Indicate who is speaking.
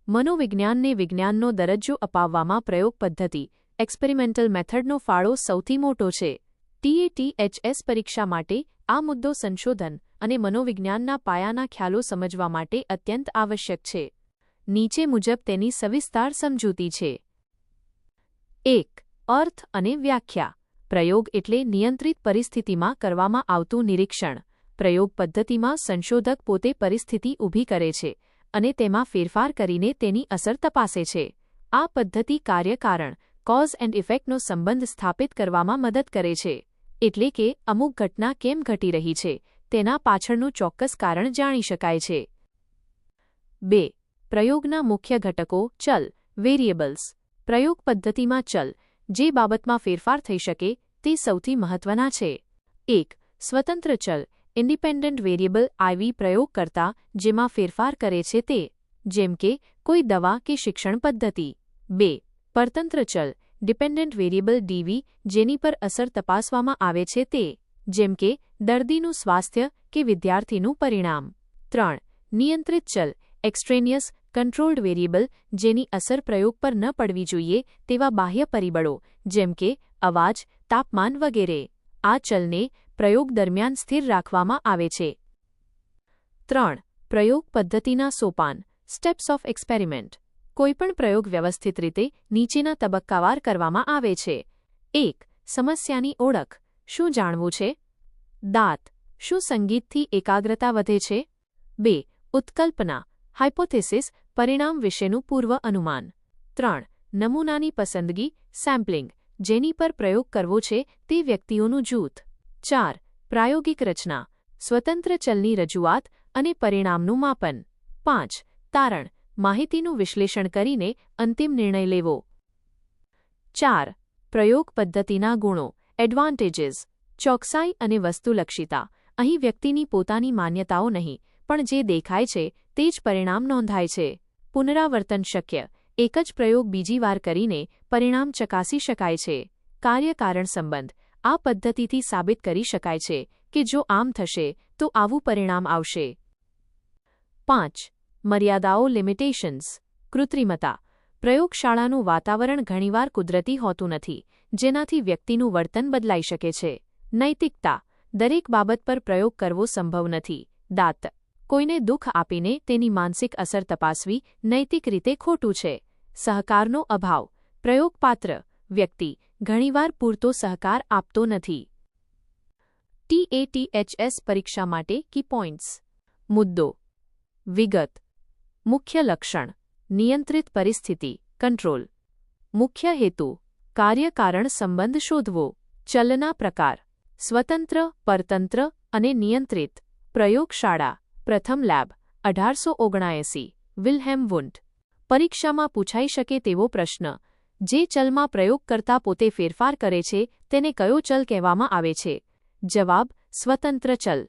Speaker 1: મનોવિજ્ઞાનને વિજ્ઞાનનો દરજ્જો અપાવવામાં પ્રયોગ પદ્ધતિ એક્સપેરિમેન્ટલ મેથડનો ફાળો સૌથી મોટો છે. TATHS પરીક્ષા માટે આ મુદ્દો સંશોધન અને મનોવિજ્ઞાનના પાયાના ખ્યાલો સમજવા માટે અત્યંત આવશ્યક છે. નીચે મુજબ તેની સવિસ્તાર સમજૂતી છે. 1. અર્થ અને વ્યાખ્યા. પ્રયોગ એટલે નિયંત્રિત પરિસ્થિતિમાં કરવામાં આવતું નિરીક્ષણ. પ્રયોગ પદ્ધતિમાં સંશોધક પોતે પરિસ્થિતિ ઊભી કરે છે અને તેમાં ફેરફાર કરીને તેની અસર તપાસે છે. આ પદ્ધતિ કાર્ય-કારણ કોઝ એન્ડ ઇફેક્ટનો સંબંધ સ્થાપિત કરવામાં મદદ કરે છે. એટલે કે અમુક ઘટના કેમ ઘટી રહી છે તેના પાછળનું ચોક્કસ કારણ જાણી શકાય છે. 2. પ્રયોગના મુખ્ય ઘટકો ચલ વેરિયેબલ્સ. પ્રયોગ પદ્ધતિમાં ચલ જે બાબતમાં ફેરફાર થઈ શકે તે સૌથી મહત્વના છે. 1. સ્વતંત્ર ચલ ઇન્ડિપેન્ડન્ટ વેરિયેબલ IV પ્રયોગ કરતા જેમાં ફેરફાર કરે છે તે, જેમ કે કોઈ દવા કે શિક્ષણ પદ્ધતિ. 2. પરતંત્ર ચલ ડિપેન્ડન્ટ વેરિયેબલ DV જેની પર અસર તપાસવામાં આવે છે તે, જેમ કે દર્દીનું સ્વાસ્થ્ય કે વિદ્યાર્થીનું પરિણામ. 3. નિયંત્રિત ચલ એક્સ્ટ્રેનિયસ કંટ્રોલ્ડ વેરિયેબલ જેની અસર પ્રયોગ પર ન પડવી જોઈએ તેવા બાહ્ય પરિબળો, જેમ કે અવાજ, તાપમાન વગેરે. આ ચલને પ્રયોગ દરમિયાન સ્થિર રાખવામાં આવે છે. 3. પ્રયોગ પદ્ધતિના સોપાન સ્ટેપ્સ ઓફ એક્સપેરિમેન્ટ. કોઈપણ પ્રયોગ વ્યવસ્થિત રીતે નીચેના તબક્કાવાર કરવામાં આવે છે. 1. સમસ્યાની ઓળખ. શું જાણવું છે? દાંત. શું સંગીતથી એકાગ્રતા વધે છે? 2. ઉત્કલ્પના હાઇપોથેસિસ પરિણામ વિશેનું પૂર્વ અનુમાન. 3. નમૂનાની પસંદગી સેમ્પલિંગ જેની પર પ્રયોગ કરવો છે તે વ્યક્તિઓનું જૂથ. 4. પ્રાયોગિક રચના સ્વતંત્ર ચલની રજૂઆત અને પરિણામનું માપન. 5. તારણ માહિતીનું વિશ્લેષણ કરીને અંતિમ નિર્ણય લેવો. 4. પ્રયોગ પદ્ધતિના ગુણો એડવાન્ટેજીસ. ચોકસાઈ અને વસ્તુલક્ષિતા. અહીં વ્યક્તિની પોતાની માન્યતાઓ નહીં પણ જે દેખાય છે તે જ પરિણામ નોંધાય છે. પુનરાવર્તન શક્ય. એક જ પ્રયોગ બીજી વાર કરીને પરિણામ ચકાસી શકાય છે. કાર્ય-કારણ સંબંધ. આ પદ્ધતિથી સાબિત કરી શકાય છે કે જો આમ થશે તો આવું પરિણામ આવશે. 5. મર્યાદાઓ લિમિટેશન્સ. કૃત્રિમતા. પ્રયોગશાળાનું વાતાવરણ ઘણીવાર કુદરતી હોતું નથી, જેનાથી વ્યક્તિનું વર્તન બદલાઈ શકે છે. નૈતિકતા. દરેક બાબત પર પ્રયોગ કરવો સંભવ નથી. દાંત. કોઈને દુઃખ આપીને તેની માનસિક અસર તપાસવી નૈતિક રીતે ખોટું છે. સહકારનો અભાવ. પ્રયોગપાત્ર વ્યક્તિ ઘણીવાર પૂરતો સહકાર આપતો નથી. TATHS પરીક્ષા માટે કી પોઇન્ટ્સ. મુદ્દો વિગત. મુખ્ય લક્ષણ નિયંત્રિત પરિસ્થિતિ કંટ્રોલ. મુખ્ય હેતુ કાર્ય-કારણ સંબંધ શોધવો. ચલના પ્રકાર સ્વતંત્ર, પરતંત્ર અને નિયંત્રિત. પ્રયોગશાળા પ્રથમ લેબ 1879 વિલ્હેમ વુન્ડ. પરીક્ષામાં પૂછાઈ શકે તેવો પ્રશ્ન. જે ચલમાં પ્રયોગ કરતા પોતે ફેરફાર કરે છે તેને કયો ચલ કહેવામાં આવે છે? જવાબ સ્વતંત્ર ચલ.